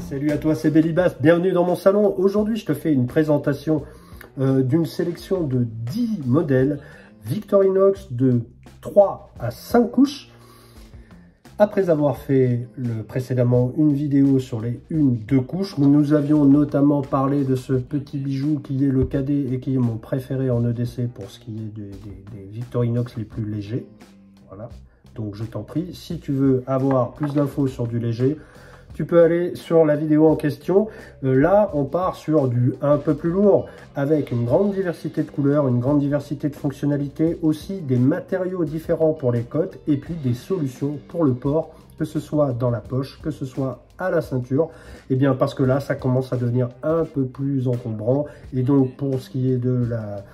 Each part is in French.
Salut à toi, c'est Belibas, bienvenue dans mon salon. Aujourd'hui, je te fais une présentation d'une sélection de 10 modèles Victorinox de 3 à 5 couches. Après avoir fait précédemment une vidéo sur les 1-2 couches, où nous avions notamment parlé de ce petit bijou qui est le cadet et qui est mon préféré en EDC pour ce qui est des Victorinox les plus légers. Voilà, donc je t'en prie, si tu veux avoir plus d'infos sur du léger, tu peux aller sur la vidéo en question. Là, on part sur du un peu plus lourd, avec une grande diversité de couleurs, une grande diversité de fonctionnalités, aussi des matériaux différents pour les cottes, et puis des solutions pour le port, que ce soit dans la poche, que ce soit à la ceinture. Et bien parce que là, ça commence à devenir un peu plus encombrant, et donc pour ce qui est de la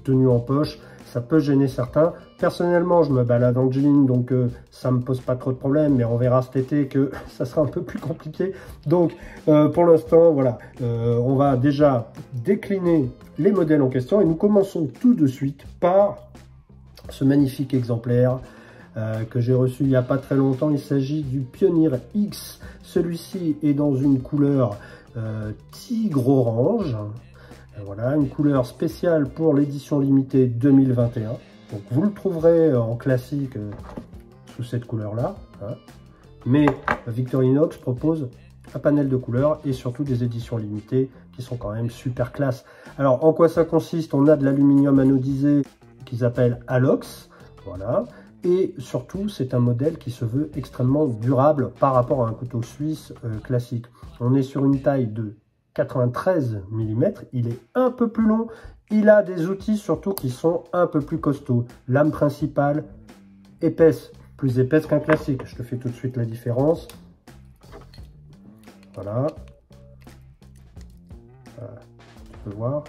tenue en poche, ça peut gêner certains. Personnellement, je me balade en jean, donc ça me pose pas trop de problèmes, mais on verra cet été que ça sera un peu plus compliqué. Donc pour l'instant, voilà, on va déjà décliner les modèles en question et nous commençons tout de suite par ce magnifique exemplaire que j'ai reçu il n'y a pas très longtemps. Il s'agit du Pioneer X. Celui-ci est dans une couleur tigre orange. Voilà, une couleur spéciale pour l'édition limitée 2021. Donc vous le trouverez en classique sous cette couleur-là. Hein. Mais Victorinox propose un panel de couleurs et surtout des éditions limitées qui sont quand même super classe. Alors en quoi ça consiste? On a de l'aluminium anodisé qu'ils appellent Alox. Voilà. Et surtout, c'est un modèle qui se veut extrêmement durable par rapport à un couteau suisse classique. On est sur une taille de 93 mm, il est un peu plus long, il a des outils surtout qui sont un peu plus costauds. Lame principale, épaisse, plus épaisse qu'un classique. Je te fais tout de suite la différence. Voilà. Tu peux voir.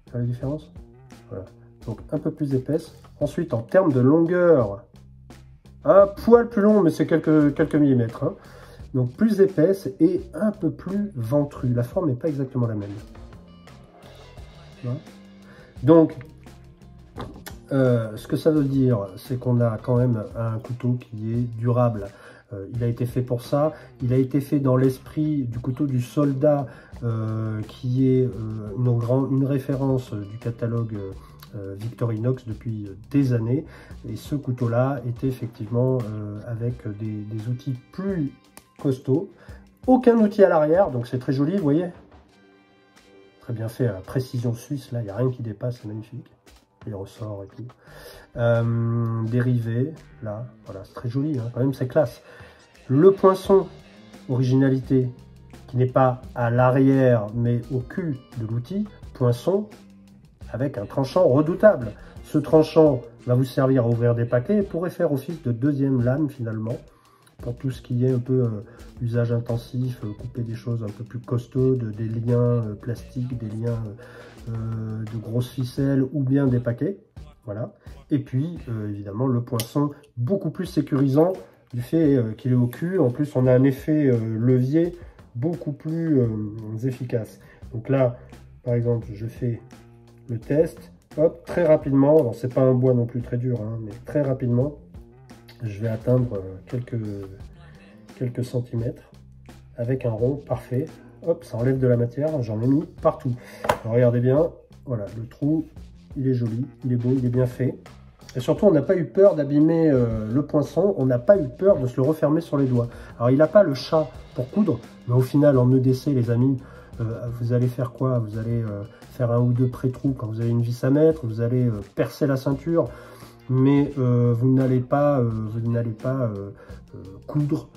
Tu vois la différence? Voilà. Donc un peu plus épaisse. Ensuite, en termes de longueur, un poil plus long, mais c'est quelques millimètres. Hein. Donc plus épaisse et un peu plus ventrue. La forme n'est pas exactement la même. Voilà. Donc, ce que ça veut dire, c'est qu'on a quand même un couteau qui est durable. Il a été fait pour ça. Il a été fait dans l'esprit du couteau du soldat, qui est une référence du catalogue Victorinox depuis des années. Et ce couteau-là était effectivement avec des outils plus costaud, aucun outil à l'arrière, donc c'est très joli, vous voyez, très bien fait à la précision suisse, là il n'y a rien qui dépasse, c'est magnifique, les ressorts et tout, dérivé, là, voilà, c'est très joli, hein, quand même c'est classe. Le poinçon, originalité, qui n'est pas à l'arrière mais au cul de l'outil, poinçon avec un tranchant redoutable. Ce tranchant va vous servir à ouvrir des paquets et pourrait faire office de deuxième lame finalement, pour tout ce qui est un peu usage intensif, couper des choses un peu plus costaudes, des liens plastiques, des liens de grosses ficelles ou bien des paquets. Voilà. Et puis, évidemment, le poinçon beaucoup plus sécurisant du fait qu'il est au cul. En plus, on a un effet levier beaucoup plus efficace. Donc là, par exemple, je fais le test. Hop, très rapidement. Alors, c'est pas un bois non plus très dur, hein, mais très rapidement. Je vais atteindre quelques centimètres avec un rond parfait. Hop, ça enlève de la matière, j'en ai mis partout. Alors, regardez bien, voilà, le trou, il est joli, il est beau, il est bien fait. Et surtout, on n'a pas eu peur d'abîmer le poinçon, on n'a pas eu peur de se le refermer sur les doigts. Alors, il n'a pas le chat pour coudre, mais au final, en EDC, les amis, vous allez faire quoi? Vous allez faire un ou deux pré-trous quand vous avez une vis à mettre, vous allez percer la ceinture, mais vous n'allez pas coudre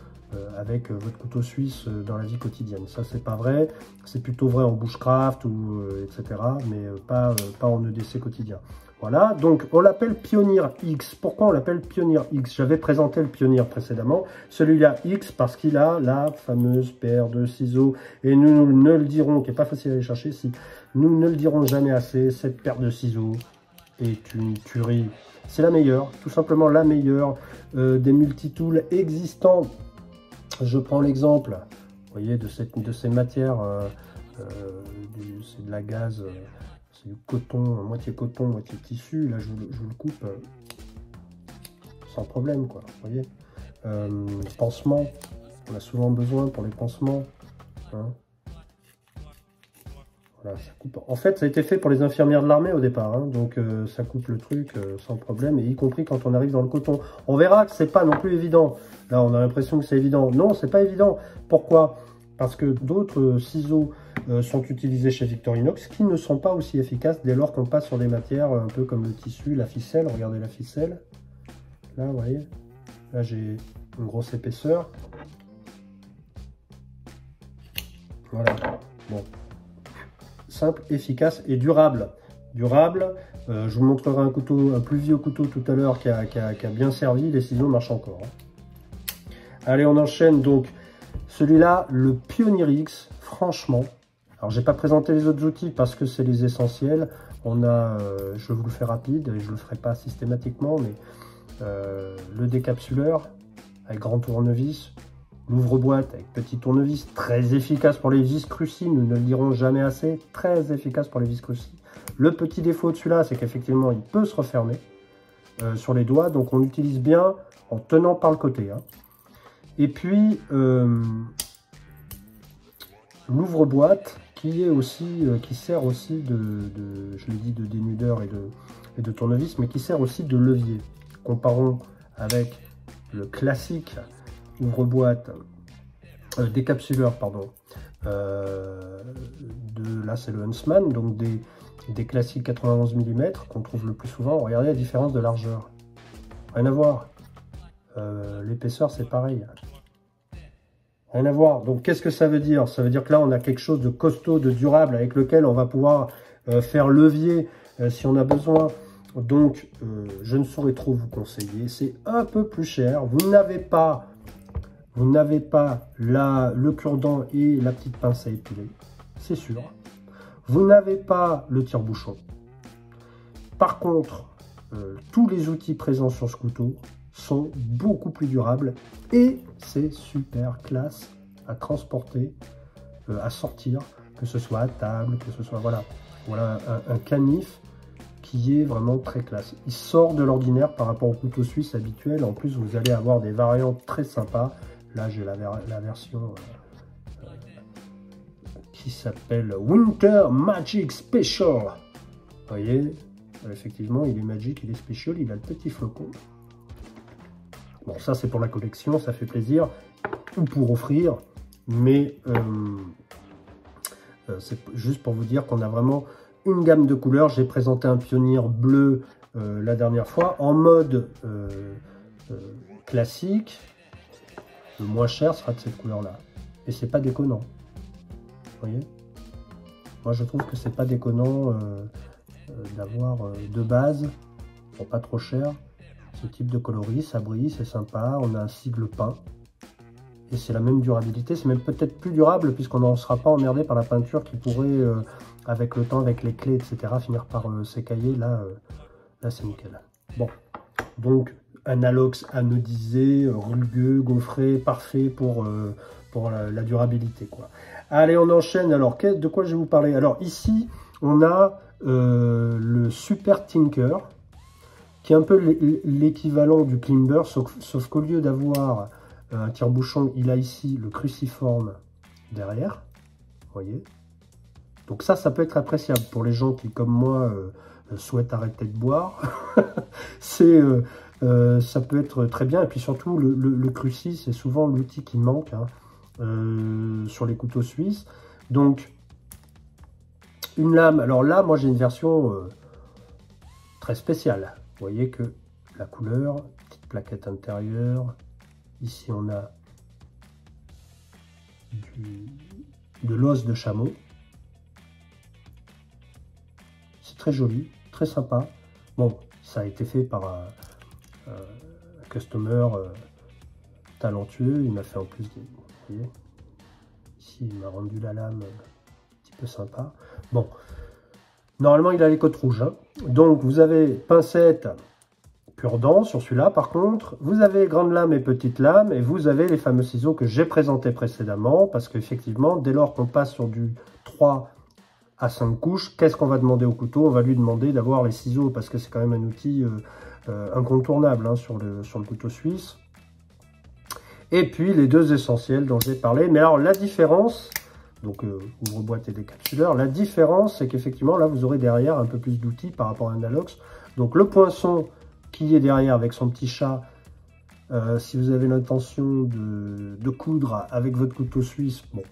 avec votre couteau suisse dans la vie quotidienne. Ça, c'est pas vrai. C'est plutôt vrai en bushcraft ou etc. Mais pas en EDC quotidien. Voilà, donc on l'appelle Pioneer X. Pourquoi on l'appelle Pioneer X? J'avais présenté le Pioneer précédemment. Celui-là X parce qu'il a la fameuse paire de ciseaux. Et nous ne le dirons, qui n'est pas facile à aller chercher, si nous ne le dirons jamais assez, cette paire de ciseaux est une tuerie. C'est la meilleure, tout simplement la meilleure des multitools existants. Je prends l'exemple, vous voyez, de ces matières, c'est de la gaze, c'est du coton, moitié tissu. Là, je vous le coupe sans problème, quoi. Vous voyez, pansement, On a souvent besoin pour les pansements. Hein. Voilà, ça coupe. En fait, ça a été fait pour les infirmières de l'armée au départ. Hein, donc, ça coupe le truc sans problème, et y compris quand on arrive dans le coton. On verra que c'est pas non plus évident. Là, on a l'impression que c'est évident. Non, c'est pas évident. Pourquoi? Parce que d'autres ciseaux sont utilisés chez Victorinox qui ne sont pas aussi efficaces dès lors qu'on passe sur des matières un peu comme le tissu, la ficelle. Regardez la ficelle. Là, vous voyez. Là, j'ai une grosse épaisseur. Voilà. Bon. Simple, efficace et durable. Durable. Je vous montrerai un plus vieux couteau tout à l'heure qui a bien servi. Les ciseaux marchent encore. Hein. Allez, on enchaîne donc. Celui-là, le Pioneer X, franchement. Alors, j'ai pas présenté les autres outils parce que c'est les essentiels. On a, je vous le fais rapide et je le ferai pas systématiquement, mais le décapsuleur avec grand tournevis, l'ouvre-boîte avec petit tournevis, très efficace pour les vis crucis, nous ne le dirons jamais assez, très efficace pour les vis crucis. Le petit défaut de celui-là, c'est qu'effectivement, il peut se refermer sur les doigts, donc on l'utilise bien en tenant par le côté. Hein. Et puis, l'ouvre-boîte qui sert aussi je l'ai dit, de dénudeur et de tournevis, mais qui sert aussi de levier. Comparons avec le classique ouvre-boîte, décapsuleur, pardon, là c'est le Huntsman, donc des classiques 91 mm qu'on trouve le plus souvent. Regardez la différence de largeur. Rien à voir. L'épaisseur c'est pareil. Rien à voir. Donc qu'est-ce que ça veut dire? Ça veut dire que là on a quelque chose de costaud, de durable avec lequel on va pouvoir faire levier si on a besoin. Donc je ne saurais trop vous conseiller. C'est un peu plus cher. Vous n'avez pas le cure-dent et la petite pince à épiler. C'est sûr. Vous n'avez pas le tire-bouchon. Par contre, tous les outils présents sur ce couteau sont beaucoup plus durables et c'est super classe à transporter, à sortir, que ce soit à table, que ce soit, voilà un canif qui est vraiment très classe. Il sort de l'ordinaire par rapport au couteau suisse habituel. En plus, vous allez avoir des variantes très sympas. Là, j'ai la version qui s'appelle Winter Magic Special. Vous voyez, effectivement, il est magique, il est special, il a le petit flocon. Bon, ça c'est pour la collection, ça fait plaisir, ou pour offrir, mais c'est juste pour vous dire qu'on a vraiment une gamme de couleurs. J'ai présenté un Pioneer bleu la dernière fois, en mode classique. Le moins cher sera de cette couleur-là. Et c'est pas déconnant. Vous voyez? Moi je trouve que c'est pas déconnant d'avoir de base, pour pas trop cher, ce type de coloris. Ça brille, c'est sympa. On a un sigle peint. Et c'est la même durabilité. C'est même peut-être plus durable puisqu'on n'en sera pas emmerdé par la peinture qui pourrait, avec le temps, avec les clés, etc., finir par s'écailler. Là c'est nickel. Bon, donc analox anodisé, rugueux, gaufré, parfait pour la durabilité, quoi. Allez, on enchaîne. Alors, de quoi je vais vous parler? Alors, ici, on a le Super Tinker, qui est un peu l'équivalent du Climber, sauf qu'au lieu d'avoir un tire-bouchon, il a ici le cruciforme derrière. Vous voyez? Donc ça peut être appréciable pour les gens qui, comme moi, souhaitent arrêter de boire. Ça peut être très bien. Et puis surtout, le cruci, c'est souvent l'outil qui manque sur les couteaux suisses. Donc, une lame. Alors là, moi, j'ai une version très spéciale. Vous voyez que la couleur, petite plaquette intérieure. Ici, on a de l'os de chameau. C'est très joli, très sympa. Bon, ça a été fait par un customer talentueux. Il m'a fait en plus des... Vous voyez, ici, il m'a rendu la lame un petit peu sympa. Bon, normalement, il a les côtes rouges. Hein. Donc, vous avez pincette, cure-dent sur celui-là. Par contre, vous avez grande lame et petite lame. Et vous avez les fameux ciseaux que j'ai présentés précédemment. Parce qu'effectivement, dès lors qu'on passe sur du 3 à 5 couches, qu'est-ce qu'on va demander au couteau? On va lui demander d'avoir les ciseaux. Parce que c'est quand même un outil incontournable hein, sur le couteau suisse. Et puis les deux essentiels dont j'ai parlé. Mais alors la différence, donc ouvre-boîte et décapsuleur, la différence c'est qu'effectivement là vous aurez derrière un peu plus d'outils par rapport à un Alox. Donc le poinçon qui est derrière avec son petit chat, si vous avez l'intention de coudre avec votre couteau suisse, bon,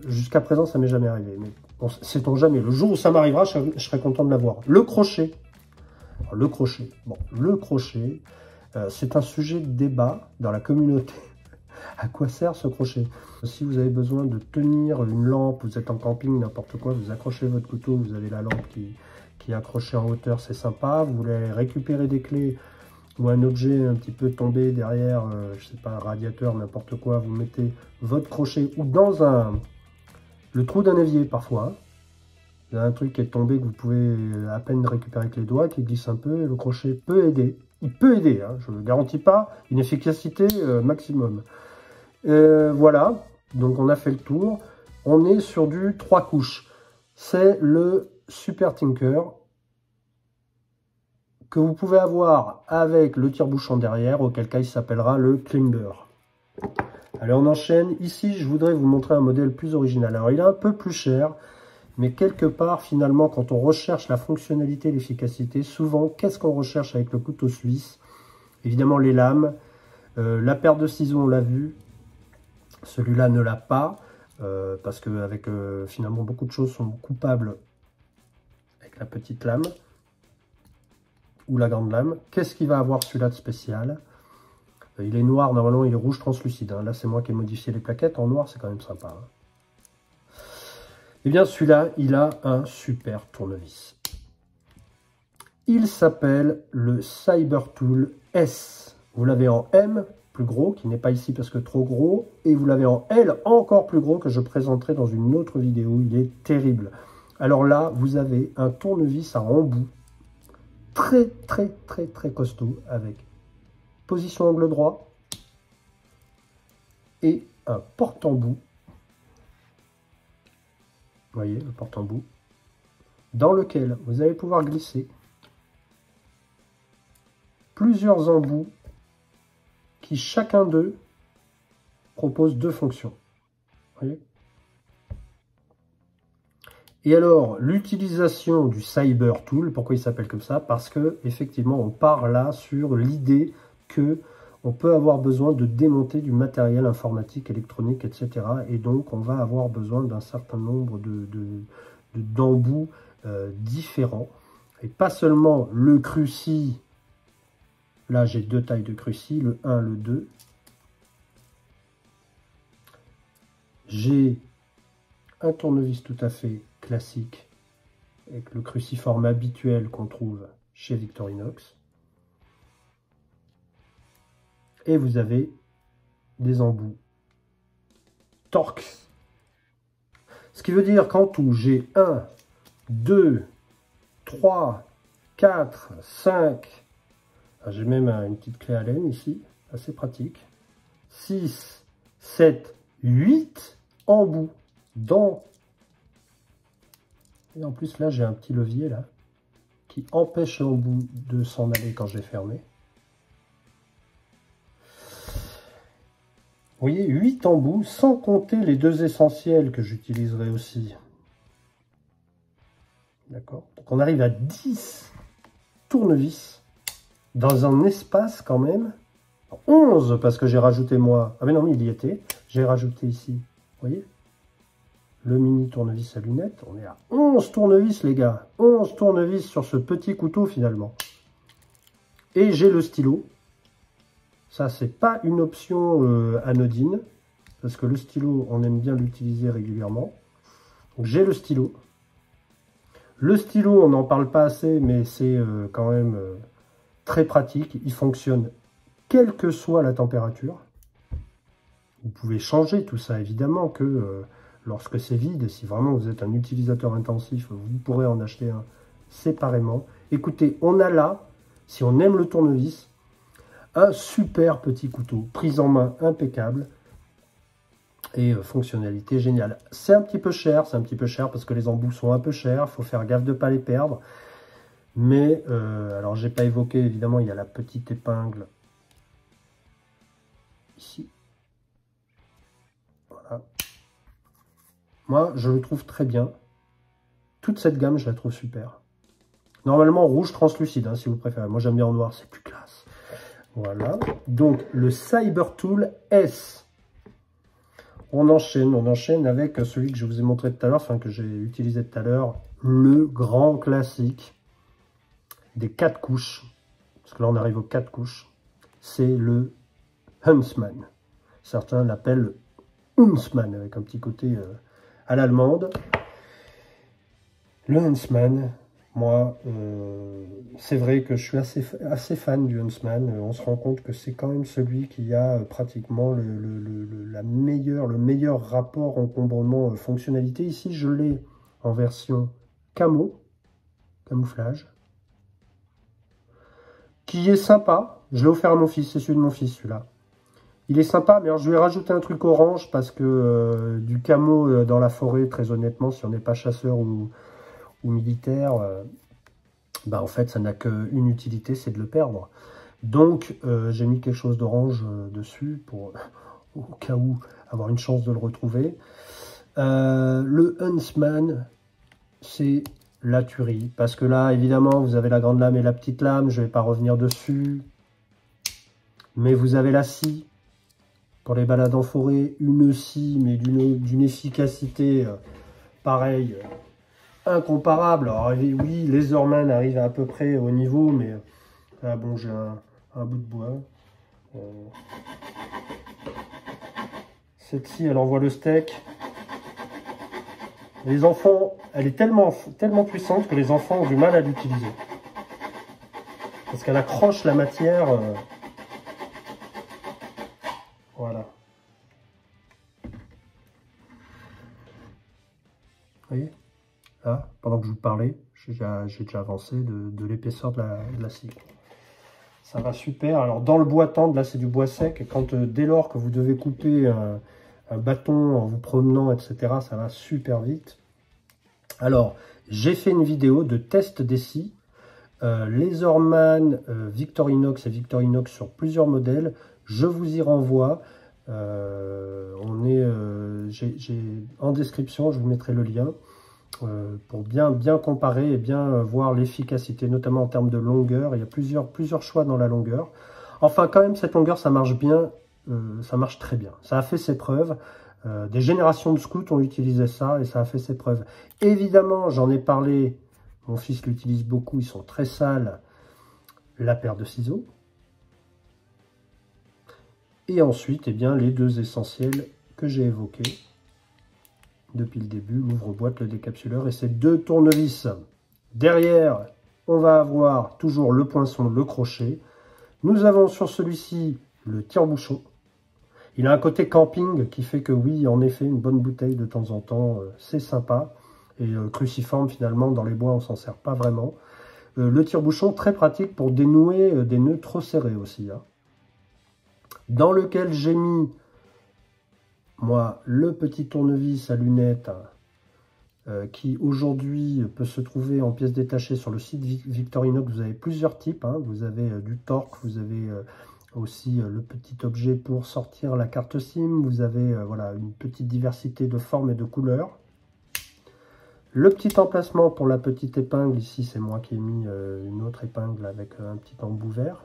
jusqu'à présent ça m'est jamais arrivé, mais bon, sait-on jamais, le jour où ça m'arrivera, je serai content de l'avoir. Le crochet, alors, le crochet, bon, le crochet, c'est un sujet de débat dans la communauté. À quoi sert ce crochet? Si vous avez besoin de tenir une lampe, vous êtes en camping, n'importe quoi, vous accrochez votre couteau, vous avez la lampe qui est accrochée en hauteur, c'est sympa. Vous voulez récupérer des clés ou un objet un petit peu tombé derrière, je sais pas, un radiateur, n'importe quoi, vous mettez votre crochet ou dans le trou d'un évier parfois. Hein. Il y a un truc qui est tombé que vous pouvez à peine récupérer avec les doigts, qui glisse un peu, et le crochet peut aider. Il peut aider, hein, je ne garantis pas une efficacité maximum. Voilà, donc on a fait le tour. On est sur du 3 couches. C'est le Super Tinker que vous pouvez avoir avec le tire-bouchon derrière, auquel cas il s'appellera le Climber. Allez, on enchaîne. Ici, je voudrais vous montrer un modèle plus original. Alors, il est un peu plus cher, mais quelque part, finalement, quand on recherche la fonctionnalité et l'efficacité, souvent, qu'est-ce qu'on recherche avec le couteau suisse? Évidemment, les lames. La paire de ciseaux, on l'a vu. Celui-là ne l'a pas, parce qu'avec finalement, beaucoup de choses sont coupables avec la petite lame ou la grande lame. Qu'est-ce qu'il va avoir celui-là de spécial? Il est noir, normalement il est rouge translucide. Hein. Là c'est moi qui ai modifié les plaquettes, en noir c'est quand même sympa. Hein. Et bien celui-là, il a un super tournevis. Il s'appelle le Cybertool S. Vous l'avez en M, plus gros, qui n'est pas ici parce que trop gros. Et vous l'avez en L, encore plus gros, que je présenterai dans une autre vidéo. Il est terrible. Alors là, vous avez un tournevis à embout. Très costaud, avec position angle droit et un porte-embout. Vous voyez, le porte-embout, dans lequel vous allez pouvoir glisser plusieurs embouts qui, chacun d'eux, propose 2 fonctions. Vous voyez ? Et alors, l'utilisation du Cybertool, pourquoi il s'appelle comme ça? Parce que effectivement, on part là sur l'idée que on peut avoir besoin de démonter du matériel informatique, électronique, etc. Et donc, on va avoir besoin d'un certain nombre d'embouts différents. Et pas seulement le cruci, là j'ai 2 tailles de cruci, le 1, le 2. J'ai un tournevis tout à fait classique avec le cruciforme habituel qu'on trouve chez Victorinox. Et vous avez des embouts Torx. Ce qui veut dire qu'en tout, j'ai 1, 2, 3, 4, 5. J'ai même une petite clé Allen ici, assez pratique. 6, 7, 8 embouts dans. Et en plus là j'ai un petit levier là qui empêche l'embout de s'en aller quand j'ai fermé. Vous voyez, 8 embouts, sans compter les 2 essentiels que j'utiliserai aussi. D'accord? Donc on arrive à 10 tournevis dans un espace quand même. 11 parce que j'ai rajouté moi. Ah mais non, mais il y était. J'ai rajouté ici. Vous voyez? Le mini tournevis à lunettes. On est à 11 tournevis les gars. 11 tournevis sur ce petit couteau finalement. Et j'ai le stylo. Ça, c'est pas une option anodine, parce que le stylo, on aime bien l'utiliser régulièrement. Donc, j'ai le stylo. Le stylo, on n'en parle pas assez, mais c'est quand même très pratique. Il fonctionne quelle que soit la température. Vous pouvez changer tout ça, évidemment, que lorsque c'est vide, si vraiment vous êtes un utilisateur intensif, vous pourrez en acheter un séparément. Écoutez, on a là, si on aime le tournevis, un super petit couteau, prise en main impeccable et fonctionnalité géniale. C'est un petit peu cher parce que les embouts sont un peu chers, il faut faire gaffe de ne pas les perdre. Mais, alors j'ai pas évoqué, évidemment, il y a la petite épingle ici. Voilà. Moi, je le trouve très bien. Toute cette gamme, je la trouve super. Normalement, rouge translucide, hein, si vous préférez. Moi, j'aime bien en noir, c'est plus classe. Voilà. Donc, le Cybertool S. On enchaîne avec celui que je vous ai montré tout à l'heure, enfin que j'ai utilisé tout à l'heure, le grand classique des 4 couches. Parce que là, on arrive aux 4 couches. C'est le Huntsman. Certains l'appellent Huntsman, avec un petit côté à l'allemande. Le Huntsman, moi, c'est vrai que je suis assez fan du Huntsman. On se rend compte que c'est quand même celui qui a pratiquement le meilleur rapport encombrement-fonctionnalité. Ici, je l'ai en version camouflage, qui est sympa. Je l'ai offert à mon fils, c'est celui de mon fils, celui-là. Il est sympa, mais alors je lui ai rajouté un truc orange parce que du camo dans la forêt, très honnêtement, si on n'est pas chasseur ou militaire, bah en fait, ça n'a qu'une utilité, c'est de le perdre. Donc, j'ai mis quelque chose d'orange dessus pour, au cas où, avoir une chance de le retrouver. Le Huntsman, c'est la tuerie. Parce que là, évidemment, vous avez la grande lame et la petite lame. Je ne vais pas revenir dessus. Mais vous avez la scie. Pour les balades en forêt, une scie, mais d'une efficacité pareille, incomparable. Alors oui, Laserman arrive à peu près au niveau, mais là, bon, j'ai un bout de bois. Cette scie, elle envoie le steak. Les enfants, elle est tellement puissante que les enfants ont du mal à l'utiliser. Parce qu'elle accroche la matière. Voilà. Vous voyez? Là, pendant que je vous parlais, j'ai déjà avancé de l'épaisseur de la scie. Ça va super. Alors dans le bois tendre, là c'est du bois sec. Et quand dès lors que vous devez couper un bâton en vous promenant, etc., ça va super vite. Alors, j'ai fait une vidéo de test des scies. Laserman, Victorinox et Victorinox sur plusieurs modèles. Je vous y renvoie. En description, je vous mettrai le lien pour bien comparer et bien voir l'efficacité, notamment en termes de longueur. Il y a plusieurs choix dans la longueur. Enfin, quand même, cette longueur, ça marche bien, ça marche très bien. Ça a fait ses preuves. Des générations de scouts ont utilisé ça et ça a fait ses preuves. Évidemment, j'en ai parlé. Mon fils l'utilise beaucoup, ils sont très sales. La paire de ciseaux. Et ensuite, eh bien, les deux essentiels que j'ai évoqués depuis le début, l'ouvre-boîte, le décapsuleur et ces deux tournevis. Derrière, on va avoir toujours le poinçon, le crochet. Nous avons sur celui-ci le tire-bouchon. Il a un côté camping qui fait que oui, en effet, une bonne bouteille de temps en temps, c'est sympa. Et cruciforme, finalement, dans les bois, on s'en sert pas vraiment. Le tire-bouchon, très pratique pour dénouer des nœuds trop serrés aussi. Hein. Dans lequel j'ai mis, moi, le petit tournevis à lunettes qui, aujourd'hui, peut se trouver en pièces détachées sur le site Victorinox. Vous avez plusieurs types. Hein. Vous avez du torque, vous avez aussi le petit objet pour sortir la carte SIM. Vous avez voilà, une petite diversité de formes et de couleurs. Le petit emplacement pour la petite épingle, ici c'est moi qui ai mis une autre épingle avec un petit embout vert,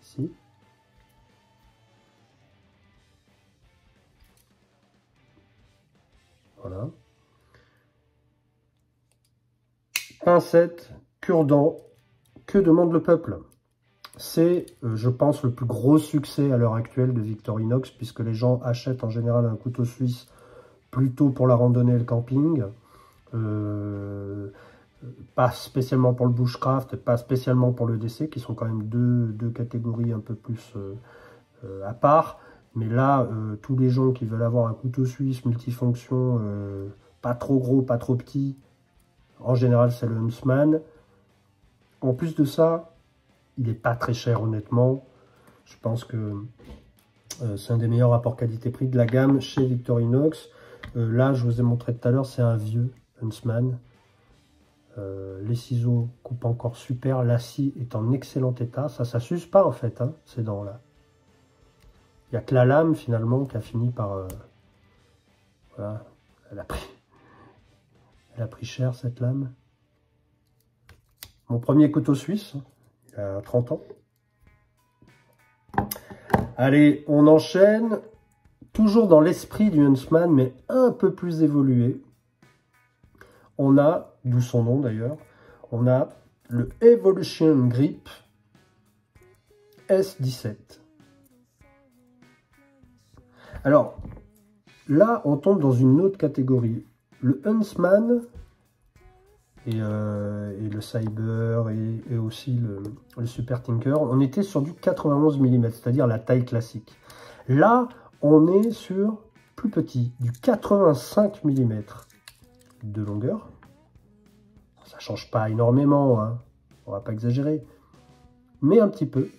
ici. Voilà. Pincette, cure-dent, que demande le peuple? C'est, je pense, le plus gros succès à l'heure actuelle de Victorinox, puisque les gens achètent en général un couteau suisse plutôt pour la randonnée et le camping. Pas spécialement pour le bushcraft, pas spécialement pour le DC, qui sont quand même deux catégories un peu plus à part. Mais là, tous les gens qui veulent avoir un couteau suisse multifonction, pas trop gros, pas trop petit, en général c'est le Huntsman. En plus de ça, il n'est pas très cher honnêtement. Je pense que c'est un des meilleurs rapports qualité-prix de la gamme chez Victorinox. Là, je vous ai montré tout à l'heure, c'est un vieux Huntsman. Les ciseaux coupent encore super. La scie est en excellent état. Ça s'use pas en fait, hein, ces dents-là. Il n'y a que la lame, finalement, qui a fini par... voilà, elle a pris cher, cette lame. Mon premier couteau suisse, il a 30 ans. Allez, on enchaîne. Toujours dans l'esprit du Huntsman, mais un peu plus évolué. On a, d'où son nom d'ailleurs, on a le Evolution Grip S17. Alors, là, on tombe dans une autre catégorie. Le Huntsman et le Cyber et aussi le Super Tinker, on était sur du 91 mm, c'est-à-dire la taille classique. Là, on est sur plus petit, du 85 mm de longueur. Ça ne change pas énormément, hein, on va pas exagérer, mais un petit peu.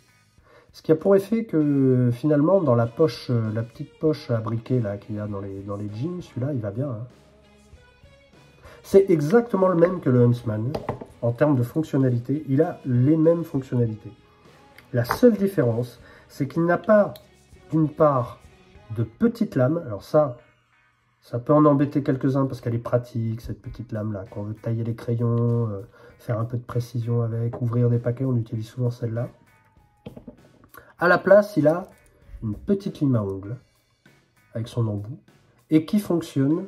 Ce qui a pour effet que finalement, dans la poche, la petite poche à briquet là qu'il y a dans les jeans, celui-là, il va bien. Hein. C'est exactement le même que le Huntsman. En termes de fonctionnalité, il a les mêmes fonctionnalités. La seule différence, c'est qu'il n'a pas, d'une part, de petites lames. Alors ça peut en embêter quelques-uns parce qu'elle est pratique, cette petite lame-là. Quand on veut tailler les crayons, faire un peu de précision avec, ouvrir des paquets, on utilise souvent celle-là. À la place, il a une petite lime à ongles avec son embout et qui fonctionne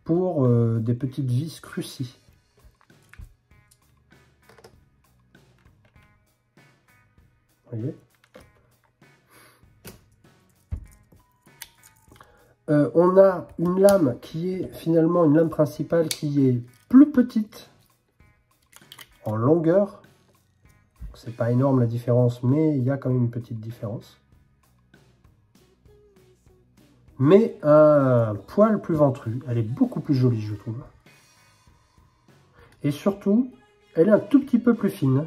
pour des petites vis crucis. Vous voyez ? On a une lame qui est finalement une lame principale qui est plus petite en longueur. C'est pas énorme la différence, mais il y a quand même une petite différence. Mais un poil plus ventru. Elle est beaucoup plus jolie, je trouve. Et surtout, elle est un tout petit peu plus fine.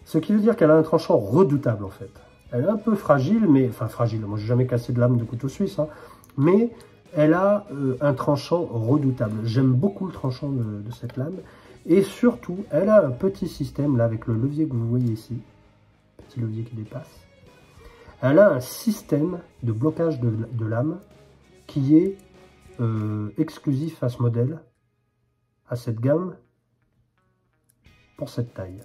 Ce qui veut dire qu'elle a un tranchant redoutable, en fait. Elle est un peu fragile, mais... Enfin, fragile. Moi, j'ai jamais cassé de lame de couteau suisse. Hein, mais elle a un tranchant redoutable. J'aime beaucoup le tranchant de cette lame. Et surtout, elle a un petit système, là, avec le levier que vous voyez ici. Petit levier qui dépasse. Elle a un système de blocage de lame qui est exclusif à ce modèle, à cette gamme, pour cette taille.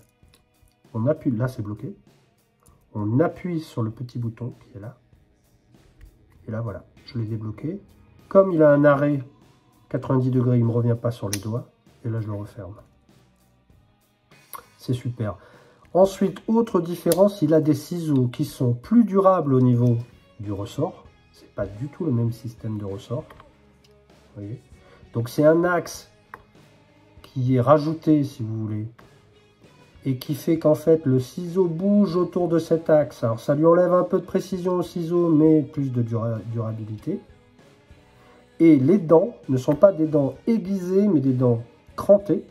On appuie, là c'est bloqué, on appuie sur le petit bouton qui est là, et là voilà, je l'ai débloqué. Comme il a un arrêt 90 degrés, il ne me revient pas sur les doigts, et là je le referme. C'est super. Ensuite, autre différence, il a des ciseaux qui sont plus durables au niveau du ressort. C'est pas du tout le même système de ressort. Vous voyez ? Donc c'est un axe qui est rajouté, si vous voulez, et qui fait qu'en fait le ciseau bouge autour de cet axe. Alors ça lui enlève un peu de précision au ciseau, mais plus de durabilité. Et les dents ne sont pas des dents aiguisées, mais des dents crantées.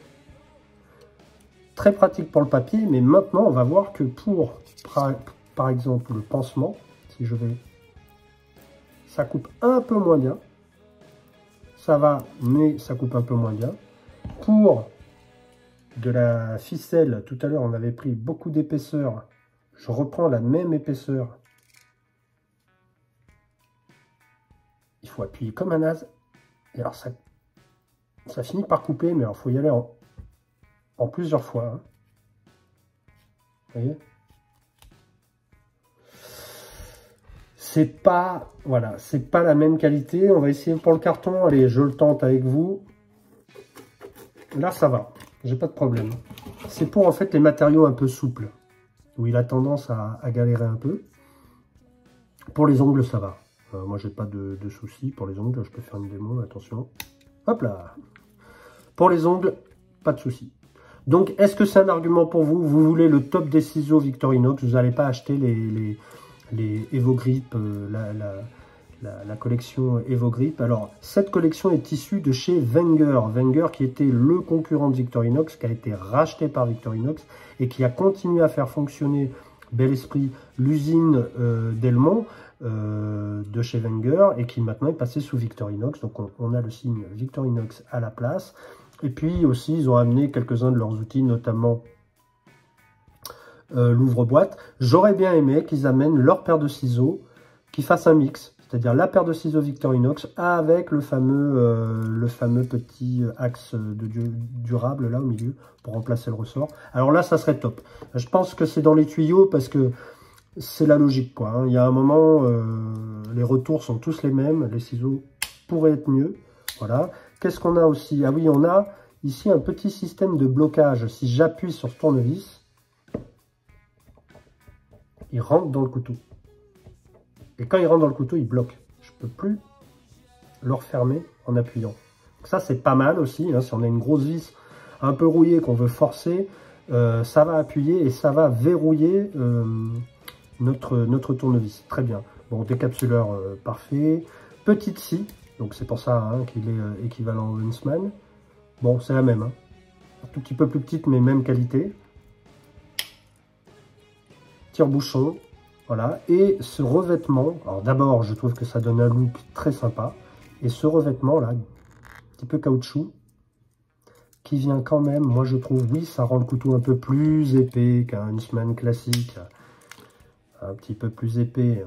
Très pratique pour le papier, mais maintenant on va voir que pour, par exemple, le pansement, si je vais, ça coupe un peu moins bien. Ça va, mais ça coupe un peu moins bien. Pour de la ficelle, tout à l'heure on avait pris beaucoup d'épaisseur. Je reprends la même épaisseur. Il faut appuyer comme un naze. Et alors ça finit par couper, mais alors il faut y aller en plusieurs fois. Hein. Vous voyez ? C'est pas, voilà, c'est pas la même qualité. On va essayer pour le carton. Allez, je le tente avec vous. Là, ça va. J'ai pas de problème. C'est pour en fait les matériaux un peu souples, où il a tendance à galérer un peu. Pour les ongles, ça va. Moi, j'ai pas de soucis pour les ongles. Je peux faire une démo, attention. Hop là. Pour les ongles, pas de soucis. Donc, est-ce que c'est un argument pour vous? Vous voulez le top des ciseaux Victorinox, vous n'allez pas acheter les Evogrip, la collection Evogrip. Alors, cette collection est issue de chez Wenger. Wenger qui était le concurrent de Victorinox, qui a été racheté par Victorinox et qui a continué à faire fonctionner, bel esprit, l'usine d'Elmont de chez Wenger et qui maintenant est passé sous Victorinox. Donc, on a le signe Victorinox à la place. Et puis aussi, ils ont amené quelques-uns de leurs outils, notamment l'ouvre-boîte. J'aurais bien aimé qu'ils amènent leur paire de ciseaux qui fasse un mix, c'est-à-dire la paire de ciseaux Victorinox avec le fameux petit axe durable là au milieu pour remplacer le ressort. Alors là, ça serait top. Je pense que c'est dans les tuyaux parce que c'est la logique, quoi. Hein. Il y a un moment, les retours sont tous les mêmes. Les ciseaux pourraient être mieux. Voilà. Qu'est-ce qu'on a aussi? Ah oui, on a ici un petit système de blocage. Si j'appuie sur ce tournevis, il rentre dans le couteau. Et quand il rentre dans le couteau, il bloque. Je ne peux plus le refermer en appuyant. Donc ça, c'est pas mal aussi. Hein. Si on a une grosse vis un peu rouillée qu'on veut forcer, ça va appuyer et ça va verrouiller notre tournevis. Très bien. Bon, décapsuleur parfait. Petite scie. Donc c'est pour ça hein, qu'il est équivalent au Huntsman. Bon, c'est la même. Hein. Un tout petit peu plus petite, mais même qualité. Tire-bouchon. Voilà. Et ce revêtement, alors d'abord, je trouve que ça donne un look très sympa. Et ce revêtement là, un petit peu caoutchouc, qui vient quand même, moi je trouve, oui, ça rend le couteau un peu plus épais qu'un Huntsman classique. Un petit peu plus épais,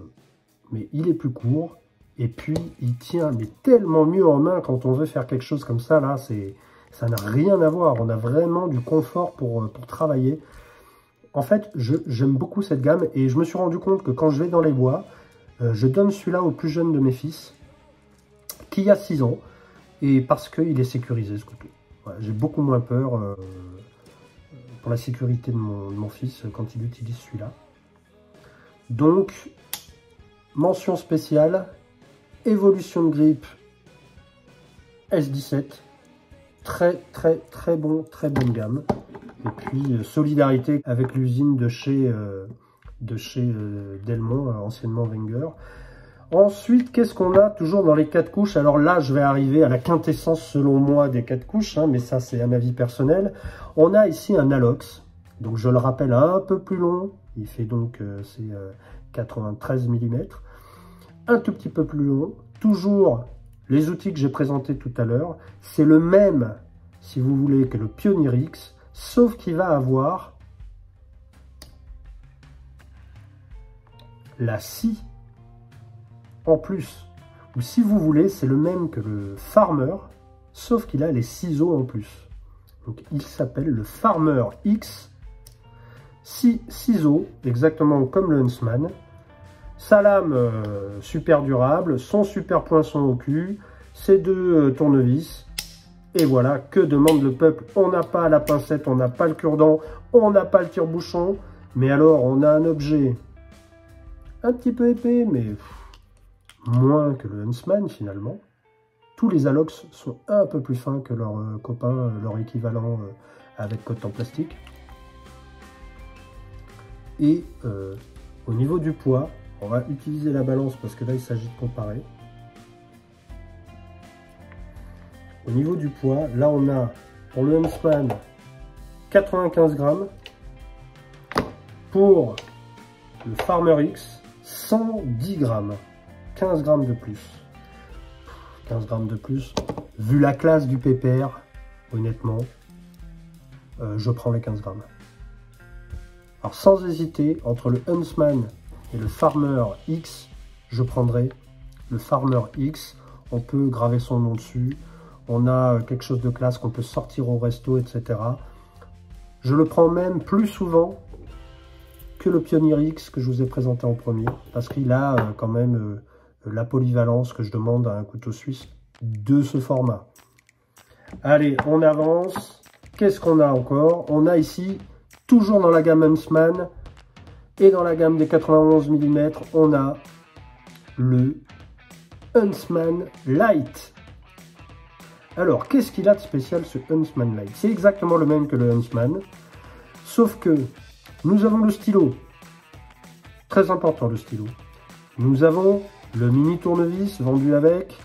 mais il est plus court. Et puis, il tient mais tellement mieux en main quand on veut faire quelque chose comme ça. Là, ça n'a rien à voir. On a vraiment du confort pour travailler. En fait, j'aime beaucoup cette gamme. Et je me suis rendu compte que quand je vais dans les bois, je donne celui-là au plus jeune de mes fils, qui a 6 ans. Et parce qu'il est sécurisé, ce couteau. Voilà, j'ai beaucoup moins peur pour la sécurité de mon fils quand il utilise celui-là. Donc, mention spéciale. Évolution de grip S17, très bonne gamme. Et puis solidarité avec l'usine de chez Delmont, anciennement Wenger. Ensuite, qu'est-ce qu'on a toujours dans les 4 couches? Alors là, je vais arriver à la quintessence selon moi des 4 couches, hein, mais ça c'est un avis personnel. On a ici un Alox, donc je le rappelle un peu plus long, il fait donc 93 mm. Un tout petit peu plus long, toujours les outils que j'ai présentés tout à l'heure, c'est le même, si vous voulez, que le Pioneer X, sauf qu'il va avoir la scie en plus, ou si vous voulez, c'est le même que le Farmer, sauf qu'il a les ciseaux en plus. Donc il s'appelle le Farmer X, 6 ciseaux, exactement comme le Huntsman. Sa lame super durable, son super poinçon au cul, ses 2 tournevis. Et voilà, que demande le peuple? On n'a pas la pincette, on n'a pas le cure-dent, on n'a pas le tire-bouchon. Mais alors, on a un objet un petit peu épais, mais moins que le Huntsman finalement. Tous les Alox sont un peu plus fins que leurs copains, leur équivalent avec cotte en plastique. Et au niveau du poids, on va utiliser la balance parce que là, il s'agit de comparer. Au niveau du poids, là, on a pour le Huntsman 95 grammes. Pour le Farmer X, 110 grammes. 15 grammes de plus. 15 grammes de plus. Vu la classe du PPR, honnêtement, je prends les 15 grammes. Alors, sans hésiter, entre le Huntsman et le Farmer X, je prendrai le Farmer X. On peut graver son nom dessus. On a quelque chose de classe qu'on peut sortir au resto, etc. Je le prends même plus souvent que le Pioneer X que je vous ai présenté en premier. Parce qu'il a quand même la polyvalence que je demande à un couteau suisse de ce format. Allez, on avance. Qu'est-ce qu'on a encore? On a ici, toujours dans la gamme Huntsman, et dans la gamme des 91 mm, on a le Huntsman Light. Alors, qu'est-ce qu'il a de spécial ce Huntsman Light? C'est exactement le même que le Huntsman, sauf que nous avons le stylo. Très important le stylo. Nous avons le mini tournevis vendu avec.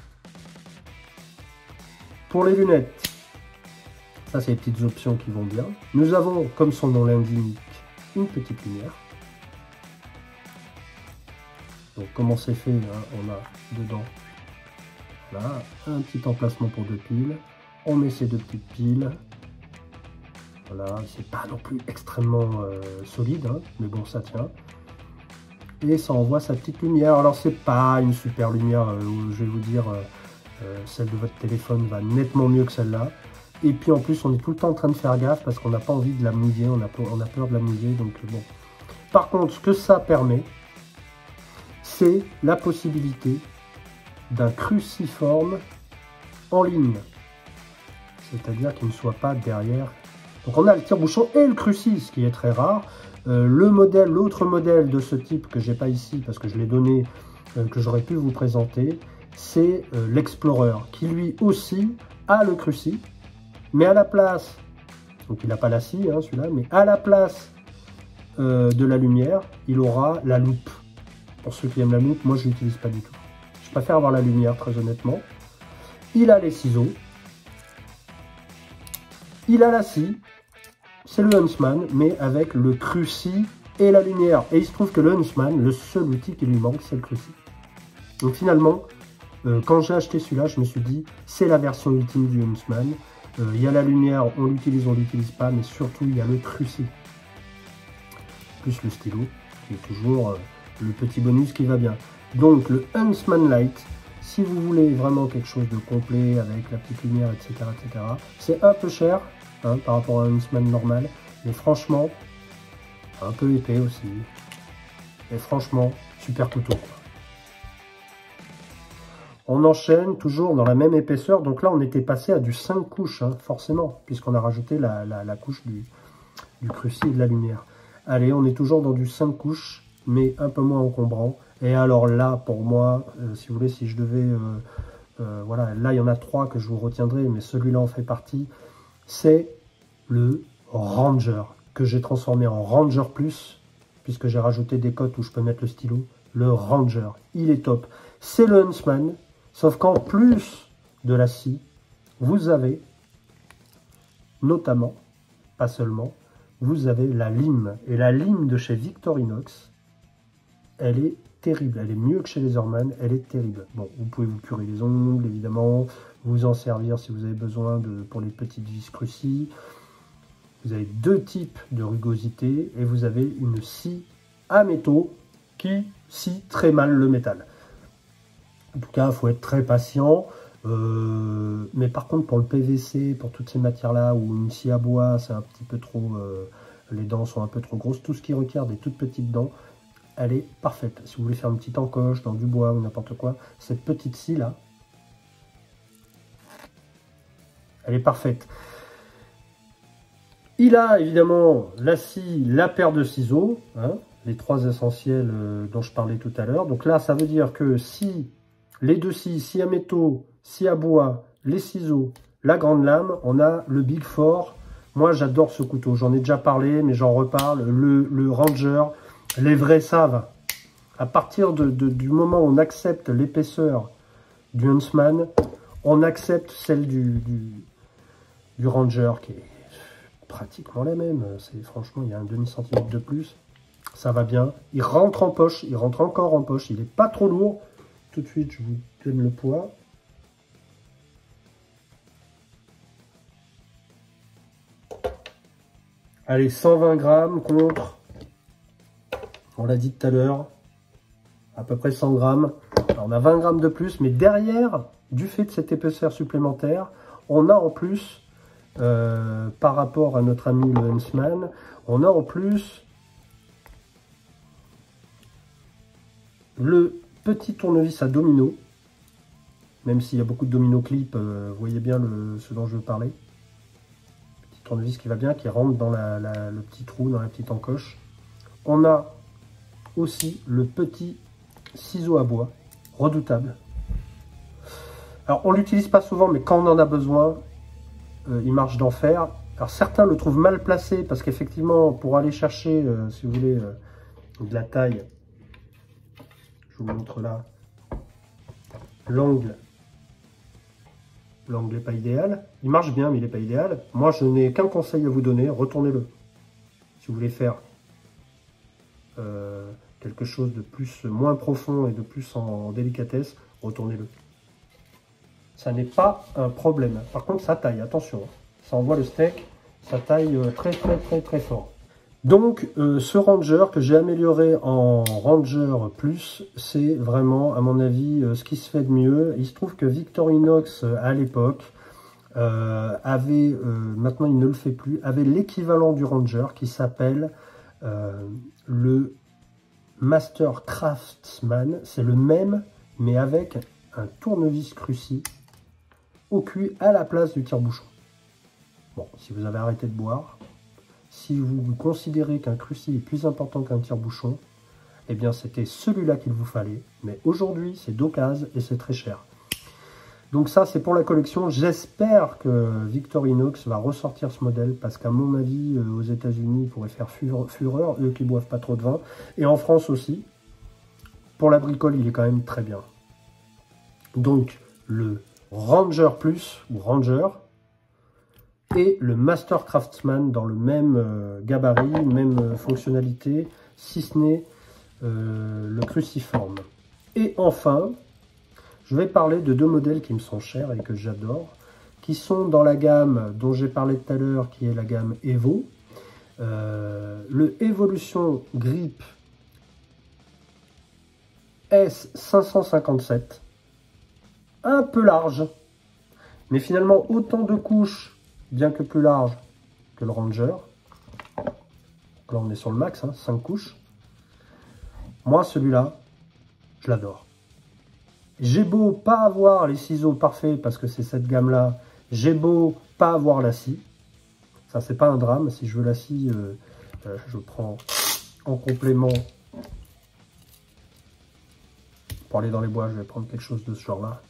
Pour les lunettes, ça c'est les petites options qui vont bien. Nous avons, comme son nom l'indique, une petite lumière. Donc comment c'est fait, hein, on a dedans là, un petit emplacement pour 2 piles. On met ces 2 petites piles. Voilà, c'est pas non plus extrêmement solide, hein, mais bon, ça tient. et ça envoie sa petite lumière. Alors c'est pas une super lumière, je vais vous dire, celle de votre téléphone va nettement mieux que celle-là. Et puis en plus on est tout le temps en train de faire gaffe parce qu'on n'a pas envie de la mouiller, on a peur de la mouiller, donc bon. Par contre, ce que ça permet, c'est la possibilité d'un cruciforme en ligne. C'est-à-dire qu'il ne soit pas derrière. Donc on a le tire-bouchon et le cruci, ce qui est très rare. L'autre modèle de ce type que j'ai pas ici parce que je l'ai donné, que j'aurais pu vous présenter, c'est l'Explorer, qui lui aussi a le cruci, mais à la place, donc il n'a pas la scie, hein, celui-là, mais à la place de la lumière, il aura la loupe. Pour ceux qui aiment la loupe, moi je l'utilise pas du tout. Je préfère avoir la lumière, très honnêtement. Il a les ciseaux. Il a la scie. C'est le Huntsman, mais avec le cruci et la lumière. Et il se trouve que le Huntsman, le seul outil qui lui manque, c'est le cruci. Donc finalement, quand j'ai acheté celui-là, je me suis dit, c'est la version ultime du Huntsman. Il y a la lumière, on l'utilise pas, mais surtout il y a le cruci. Plus le stylo, qui est toujours le petit bonus qui va bien. Donc le Huntsman Light, si vous voulez vraiment quelque chose de complet, avec la petite lumière, etc., c'est un peu cher, hein, par rapport à un Huntsman normal, mais franchement, un peu épais aussi. Et franchement, super couteau, quoi. On enchaîne toujours dans la même épaisseur. Donc là, on était passé à du 5 couches, hein, forcément, puisqu'on a rajouté la couche du cruci et de la lumière. Allez, on est toujours dans du 5 couches, mais un peu moins encombrant. Et alors là, pour moi, si vous voulez, si je devais... voilà, là, il y en a 3 que je vous retiendrai, mais celui-là en fait partie. C'est le Ranger, que j'ai transformé en Ranger Plus, puisque j'ai rajouté des cotes où je peux mettre le stylo. Le Ranger, il est top. C'est le Huntsman, sauf qu'en plus de la scie, vous avez, notamment, pas seulement, vous avez la lime. Et la lime de chez Victorinox, elle est terrible. Elle est mieux que chez Leatherman, elle est terrible. Bon, vous pouvez vous curer les ongles, évidemment, vous en servir si vous avez besoin pour les petites vis cruci. Vous avez 2 types de rugosité et vous avez une scie à métaux qui scie très mal le métal. En tout cas, il faut être très patient. Mais par contre, pour le PVC, pour toutes ces matières-là, ou une scie à bois, c'est un petit peu trop... les dents sont un peu trop grosses. Tout ce qui requiert des toutes petites dents, elle est parfaite. Si vous voulez faire une petite encoche dans du bois ou n'importe quoi, cette petite scie-là, elle est parfaite. Il a évidemment la scie, la paire de ciseaux, hein, les 3 essentiels dont je parlais tout à l'heure. Donc là, ça veut dire que si les 2 scies, scie à métaux, scie à bois, les ciseaux, la grande lame, on a le Big Four. Moi, j'adore ce couteau. J'en ai déjà parlé, mais j'en reparle. Le Ranger, les vrais savent. À partir du moment où on accepte l'épaisseur du Huntsman, on accepte celle du Ranger, qui est pratiquement la même. Franchement, il y a un demi-centimètre de plus. Ça va bien. Il rentre en poche. Il rentre encore en poche. Il n'est pas trop lourd. Tout de suite, je vous donne le poids. Allez, 120 grammes contre, on l'a dit tout à l'heure, à peu près 100 grammes. Alors, on a 20 grammes de plus, mais derrière, du fait de cette épaisseur supplémentaire, on a en plus, par rapport à notre ami le Huntsman, on a en plus le petit tournevis à domino, même s'il y a beaucoup de domino clips, vous voyez bien ce dont je veux parler. Petit tournevis qui va bien, qui rentre dans le petit trou, dans la petite encoche. On a aussi le petit ciseau à bois, redoutable. Alors on l'utilise pas souvent, mais quand on en a besoin, il marche d'enfer. Alors certains le trouvent mal placé, parce qu'effectivement, pour aller chercher, si vous voulez, de la taille, je vous montre là, l'angle n'est pas idéal. Il marche bien, mais il n'est pas idéal. Moi, je n'ai qu'un conseil à vous donner, retournez-le. Si vous voulez faire quelque chose de moins profond et de plus en délicatesse, retournez-le. Ça n'est pas un problème. Par contre, ça taille, attention. Ça envoie le steak, ça taille très fort. Donc, ce Ranger que j'ai amélioré en Ranger Plus, c'est vraiment, à mon avis, ce qui se fait de mieux. Il se trouve que Victorinox, à l'époque, avait, maintenant il ne le fait plus, avait l'équivalent du Ranger qui s'appelle le Master Craftsman. C'est le même, mais avec un tournevis Cruci au cul à la place du tire-bouchon. Bon, si vous avez arrêté de boire, si vous considérez qu'un Cruci est plus important qu'un tire-bouchon, eh bien c'était celui-là qu'il vous fallait. Mais aujourd'hui, c'est d'occasion et c'est très cher. Donc ça, c'est pour la collection. J'espère que Victorinox va ressortir ce modèle parce qu'à mon avis, aux États-Unis, il pourrait faire fureur, eux qui boivent pas trop de vin. Et en France aussi. Pour la bricole, il est quand même très bien. Donc, le Ranger Plus, ou Ranger, et le Master Craftsman dans le même gabarit, même fonctionnalité, si ce n'est le cruciforme. Et enfin, je vais parler de deux modèles qui me sont chers et que j'adore, qui sont dans la gamme dont j'ai parlé tout à l'heure, qui est la gamme Evo. Le Evolution Grip S557, un peu large, mais finalement autant de couches, bien que plus large que le Ranger. Là on est sur le max, hein, 5 couches. Moi celui-là, je l'adore. J'ai beau pas avoir les ciseaux parfaits parce que c'est cette gamme-là, j'ai beau pas avoir la scie, ça c'est pas un drame, si je veux la scie, je prends en complément. Pour aller dans les bois, je vais prendre quelque chose de ce genre-là,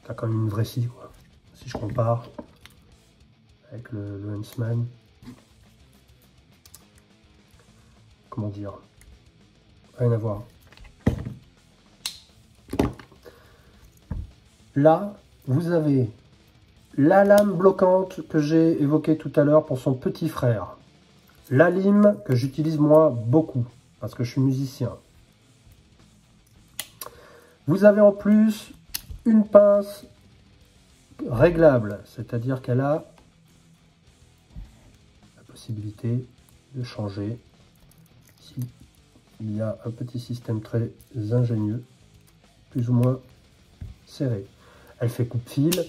qui a quand même une vraie scie, quoi. Si je compare avec le Huntsman, comment dire, rien à voir. Là, vous avez la lame bloquante que j'ai évoquée tout à l'heure pour son petit frère. La lime que j'utilise moi beaucoup, parce que je suis musicien. Vous avez en plus une pince réglable, c'est-à-dire qu'elle a la possibilité de changer. Ici, il y a un petit système très ingénieux, plus ou moins serré. Elle fait coupe-fil,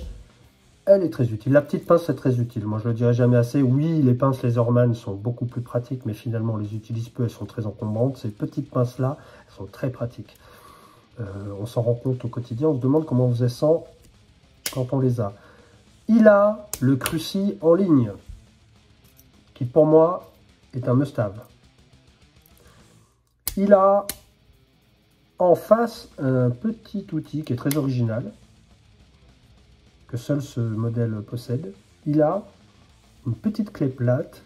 elle est très utile. La petite pince est très utile, moi je le dirai jamais assez. Oui, les pinces Leatherman sont beaucoup plus pratiques, mais finalement on les utilise peu, elles sont très encombrantes. Ces petites pinces-là, elles sont très pratiques. On s'en rend compte au quotidien, on se demande comment on se sent quand on les a. Il a le Cruci en ligne, qui pour moi est un must-have. Il a en face un petit outil qui est très original, que seul ce modèle possède. Il a une petite clé plate.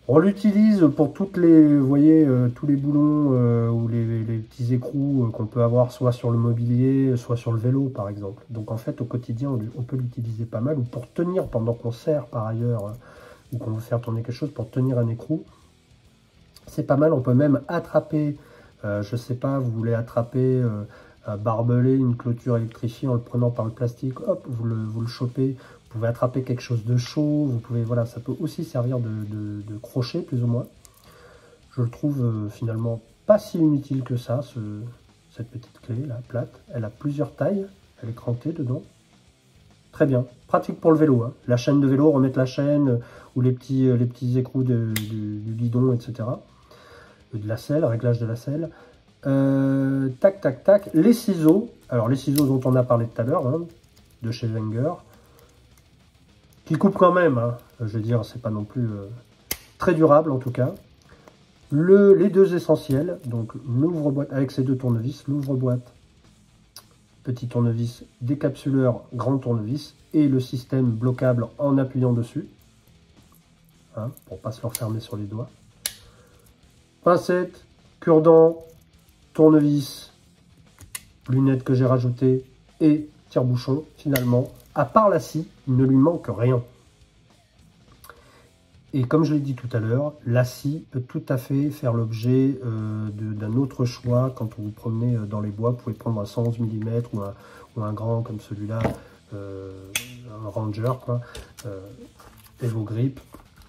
On l'utilise pour toutes les, vous voyez, tous les boulons ou les petits écrous qu'on peut avoir soit sur le mobilier, soit sur le vélo par exemple. Donc en fait au quotidien on peut l'utiliser pas mal, ou pour tenir pendant qu'on sert par ailleurs, ou qu'on veut faire tourner quelque chose pour tenir un écrou. C'est pas mal, on peut même attraper, je sais pas, vous voulez attraper un barbelé, une clôture électrifiée en le prenant par le plastique, hop, vous le chopez. Vous pouvez attraper quelque chose de chaud, vous pouvez, voilà, ça peut aussi servir de crochet, plus ou moins. Je le trouve finalement pas si inutile que ça, cette petite clé, là, plate. Elle a plusieurs tailles, elle est crantée dedans. Très bien, pratique pour le vélo, hein. La chaîne de vélo, remettre la chaîne, ou les petits écrous du guidon, etc. De la selle, réglage de la selle. Tac, tac, tac. Les ciseaux, alors les ciseaux dont on a parlé tout à l'heure, hein, de chez Wenger, qui coupe quand même, hein. Je veux dire, c'est pas non plus très durable en tout cas. Les deux essentiels, donc l'ouvre-boîte avec ces deux tournevis, l'ouvre-boîte, petit tournevis, décapsuleur, grand tournevis, et le système bloquable en appuyant dessus, hein, pour pas se le refermer sur les doigts. Pincette, cure-dent, tournevis, lunettes que j'ai rajoutées, et tire-bouchon finalement. À part la scie, il ne lui manque rien. Et comme je l'ai dit tout à l'heure, la scie peut tout à fait faire l'objet d'un autre choix quand vous vous promenez dans les bois. Vous pouvez prendre un 111 mm ou un grand comme celui-là, un Ranger, quoi, Evo Grip.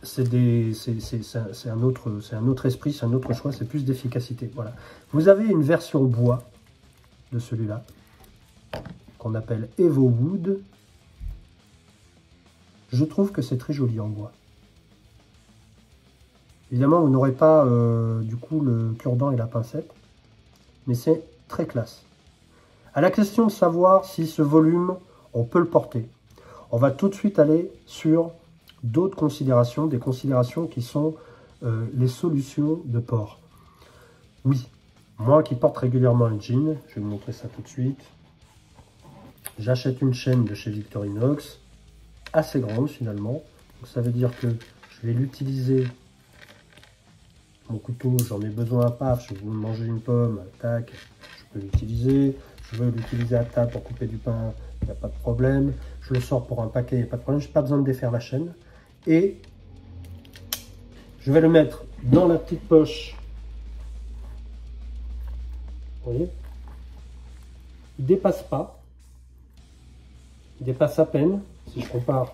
c'est un autre esprit, c'est un autre choix, c'est plus d'efficacité. Voilà. Vous avez une version bois de celui-là, qu'on appelle Evowood. Je trouve que c'est très joli en bois. Évidemment, vous n'aurez pas du coup le cure-dent et la pincette, mais c'est très classe. À la question de savoir si ce volume, on peut le porter, on va tout de suite aller sur d'autres considérations, des considérations qui sont les solutions de port. Oui, moi qui porte régulièrement un jean, je vais vous montrer ça tout de suite. J'achète une chaîne de chez Victorinox, assez grande finalement. Donc ça veut dire que je vais l'utiliser. Mon couteau, j'en ai besoin à paf, je veux manger une pomme, tac, je peux l'utiliser. Je veux l'utiliser à table pour couper du pain, il n'y a pas de problème. Je le sors pour un paquet, il n'y a pas de problème. Je n'ai pas besoin de défaire la chaîne. Et je vais le mettre dans la petite poche. Vous voyez, il ne dépasse pas. Il dépasse à peine. Si je compare,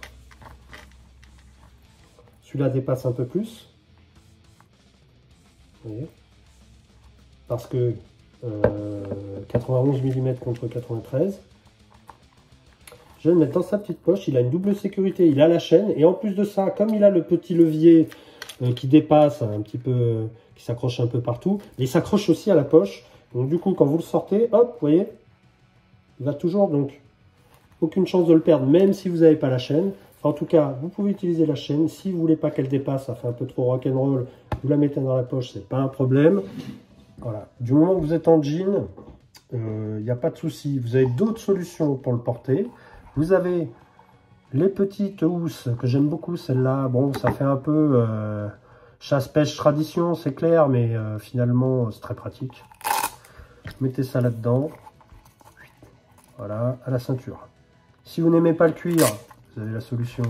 celui-là dépasse un peu plus. Vous voyez, parce que 91 mm contre 93. Je vais le mettre dans sa petite poche. Il a une double sécurité. Il a la chaîne. Et en plus de ça, comme il a le petit levier qui dépasse un petit peu, qui s'accroche un peu partout, il s'accroche aussi à la poche. Donc du coup, quand vous le sortez, hop, vous voyez, il va toujours, donc aucune chance de le perdre, même si vous n'avez pas la chaîne. Enfin, en tout cas, vous pouvez utiliser la chaîne. Si vous ne voulez pas qu'elle dépasse, ça fait un peu trop rock'n'roll, vous la mettez dans la poche, c'est pas un problème. Voilà. Du moment que vous êtes en jean, il n'y a pas de souci. Vous avez d'autres solutions pour le porter. Vous avez les petites housses que j'aime beaucoup, celle-là. Bon, ça fait un peu chasse-pêche tradition, c'est clair, mais finalement, c'est très pratique. Mettez ça là-dedans. Voilà, à la ceinture. Si vous n'aimez pas le cuir, vous avez la solution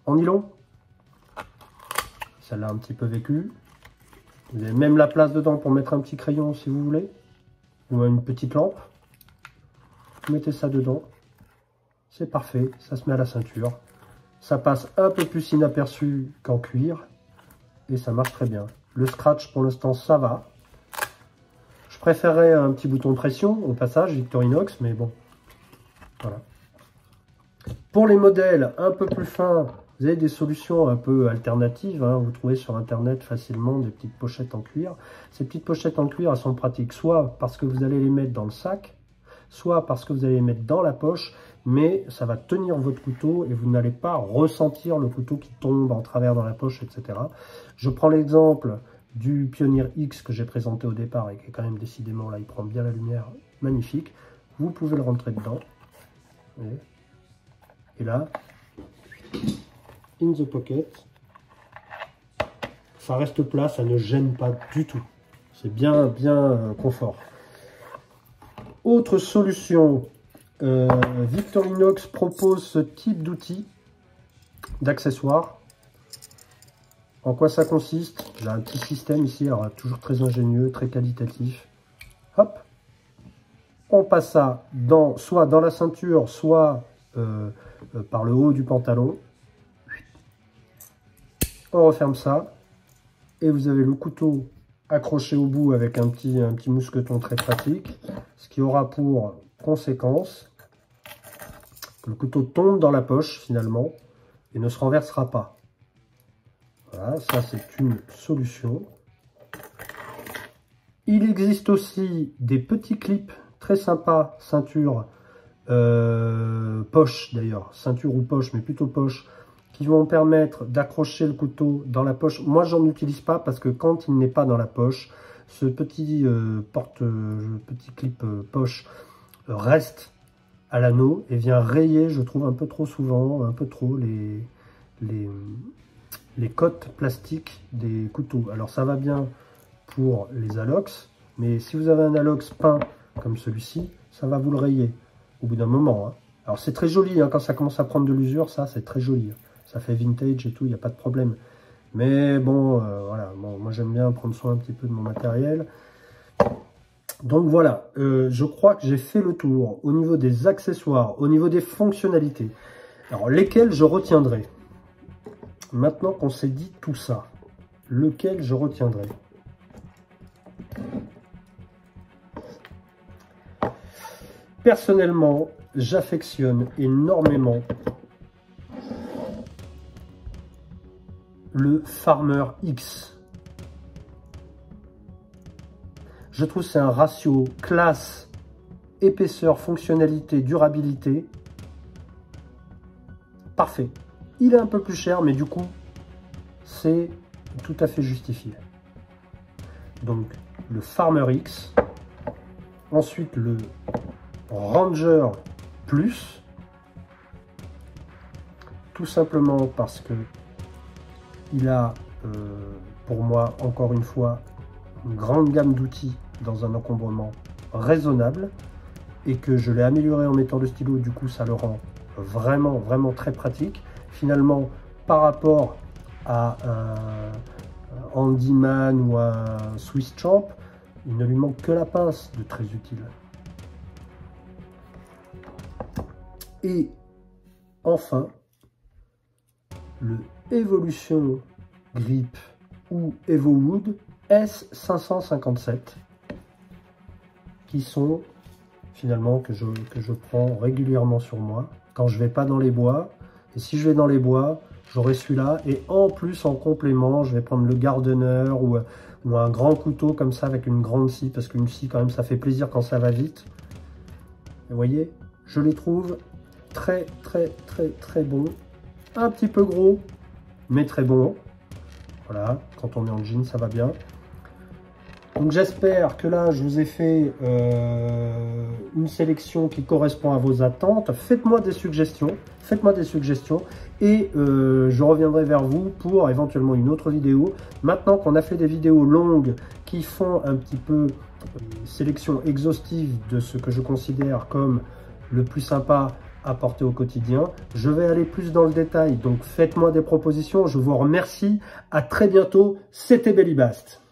en nylon. Celle-là un petit peu vécue. Vous avez même la place dedans pour mettre un petit crayon si vous voulez. Ou une petite lampe. Vous mettez ça dedans. C'est parfait, ça se met à la ceinture. Ça passe un peu plus inaperçu qu'en cuir. Et ça marche très bien. Le scratch pour l'instant ça va. Je préférerais un petit bouton de pression au passage, Victorinox, mais bon. Voilà. Pour les modèles un peu plus fins, vous avez des solutions un peu alternatives. Hein. Vous trouvez sur internet facilement des petites pochettes en cuir. Ces petites pochettes en cuir, elles sont pratiques soit parce que vous allez les mettre dans le sac, soit parce que vous allez les mettre dans la poche, mais ça va tenir votre couteau et vous n'allez pas ressentir le couteau qui tombe en travers dans la poche, etc. Je prends l'exemple du Pioneer X que j'ai présenté au départ et qui est quand même décidément, là, il prend bien la lumière, magnifique. Vous pouvez le rentrer dedans. Et là, in the pocket, ça reste plat, ça ne gêne pas du tout. C'est bien confort. Autre solution, Victorinox propose ce type d'outil, d'accessoire. En quoi ça consiste? J'ai un petit système ici, alors toujours très ingénieux, très qualitatif. Hop, on passe ça soit dans la ceinture, soit par le haut du pantalon. On referme ça et vous avez le couteau accroché au bout avec un petit mousqueton très pratique, ce qui aura pour conséquence que le couteau tombe dans la poche finalement et ne se renversera pas. Voilà, ça c'est une solution. Il existe aussi des petits clips très sympas, ceinture, poche d'ailleurs, ceinture ou poche, mais plutôt poche, qui vont permettre d'accrocher le couteau dans la poche. Moi, j'en utilise pas parce que quand il n'est pas dans la poche, ce petit petit clip poche reste à l'anneau et vient rayer, je trouve, un peu trop souvent, un peu trop les cottes plastiques des couteaux. Alors, ça va bien pour les alox, mais si vous avez un alox peint comme celui-ci, ça va vous le rayer au bout d'un moment. Hein. Alors, c'est très joli, hein, quand ça commence à prendre de l'usure, ça, c'est très joli. Ça fait vintage et tout, il n'y a pas de problème. Mais bon, voilà, bon, moi j'aime bien prendre soin un petit peu de mon matériel. Donc voilà, je crois que j'ai fait le tour au niveau des accessoires, au niveau des fonctionnalités. Alors, lesquels je retiendrai? maintenant qu'on s'est dit tout ça, lequel je retiendrai? Personnellement, j'affectionne énormément le Farmer X. Je trouve que c'est un ratio classe, épaisseur, fonctionnalité, durabilité parfait. Il est un peu plus cher, mais du coup, c'est tout à fait justifié. Donc, le Farmer X. Ensuite, le Ranger Plus. Tout simplement parce que il a, pour moi, encore une fois, une grande gamme d'outils dans un encombrement raisonnable et que je l'ai amélioré en mettant le stylo, du coup ça le rend vraiment très pratique. Finalement, par rapport à un Handyman ou un Swiss Champ, il ne lui manque que la pince de très utile. Et enfin, le Evolution Grip ou EvoWood S557 qui sont finalement que je prends régulièrement sur moi quand je vais pas dans les bois. Et si je vais dans les bois, j'aurai celui-là. Et en plus, en complément, je vais prendre le Gardener ou un grand couteau comme ça avec une grande scie, parce qu'une scie quand même ça fait plaisir quand ça va vite. Et vous voyez, je les trouve très bons. Un petit peu gros, mais très bons. Voilà, quand on est en jean, ça va bien. Donc j'espère que là, je vous ai fait une sélection qui correspond à vos attentes. Faites-moi des suggestions. Et je reviendrai vers vous pour éventuellement une autre vidéo. Maintenant qu'on a fait des vidéos longues qui font un petit peu une sélection exhaustive de ce que je considère comme le plus sympa à porter au quotidien, je vais aller plus dans le détail. Donc faites-moi des propositions. Je vous remercie. À très bientôt. C'était Bellybast.